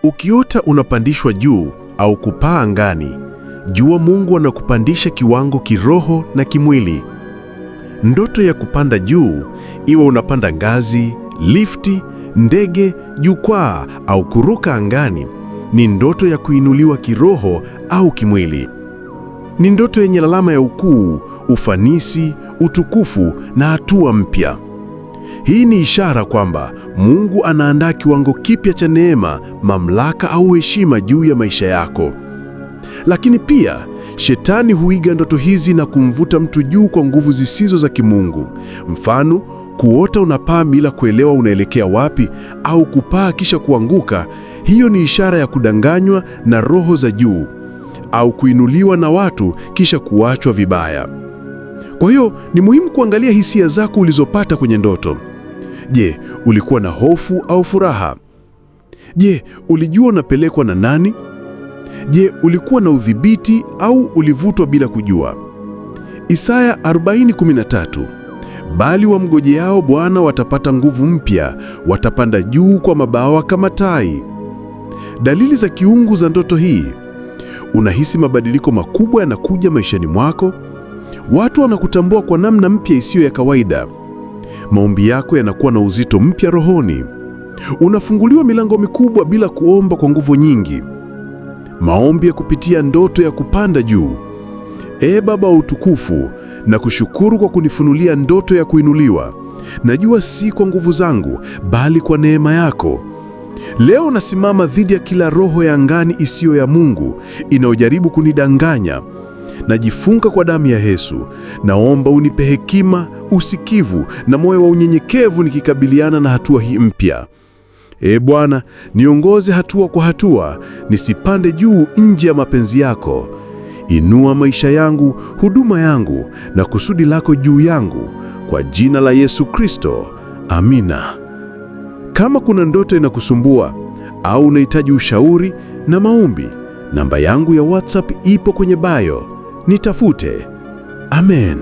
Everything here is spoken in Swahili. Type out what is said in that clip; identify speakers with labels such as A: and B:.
A: Ukiota unapandishwa juu au kupaa angani, jua Mungu anakupandisha kiwango kiroho na kimwili. Ndoto ya kupanda juu, iwe unapanda ngazi, lifti, ndege, jukwaa au kuruka angani, ni ndoto ya kuinuliwa kiroho au kimwili. Ni ndoto yenye alama ya ukuu, ufanisi, utukufu na hatua mpya. Hii ni ishara kwamba Mungu anaandaa kiwango kipya cha neema, mamlaka au heshima juu ya maisha yako. Lakini pia, Shetani huiga ndoto hizi na kumvuta mtu juu kwa nguvu zisizo za kimungu. Mfano, kuota unapaa bila kuelewa unaelekea wapi, au kupaa kisha kuanguka. Hiyo ni ishara ya kudanganywa na roho za juu, au kuinuliwa na watu kisha kuachwa vibaya. Kwa hiyo, ni muhimu kuangalia hisia zako ulizopata kwenye ndoto. Je, ulikuwa na hofu au furaha? Je, ulijua unapelekwa na nani? Je, ulikuwa na udhibiti au ulivutwa bila kujua? Isaya 40:13, bali wamngojeao Bwana watapata nguvu mpya, watapanda juu kwa mabawa kama tai. Dalili za kiungu za ndoto hii: unahisi mabadiliko makubwa yanakuja maishani mwako. Watu wanakutambua kwa namna mpya isiyo ya kawaida. Maombi yako yanakuwa na uzito mpya rohoni. Unafunguliwa milango mikubwa bila kuomba kwa nguvu nyingi. Maombi ya kupitia ndoto ya kupanda juu. Ee Baba wa utukufu, na kushukuru kwa kunifunulia ndoto ya kuinuliwa. Najua si kwa nguvu zangu, bali kwa neema yako. Leo nasimama dhidi ya kila roho ya angani isiyo ya Mungu inayojaribu kunidanganya. Najifunga kwa damu ya Yesu. Naomba unipe hekima, usikivu na moyo wa unyenyekevu nikikabiliana na hatua hii mpya. Ee Bwana, niongoze hatua kwa hatua, nisipande juu nje ya mapenzi yako. Inua maisha yangu, huduma yangu na kusudi lako juu yangu, kwa jina la Yesu Kristo. Amina. Kama kuna ndoto inakusumbua au unahitaji ushauri na maombi, namba yangu ya WhatsApp ipo kwenye bio. Nitafute. Amen.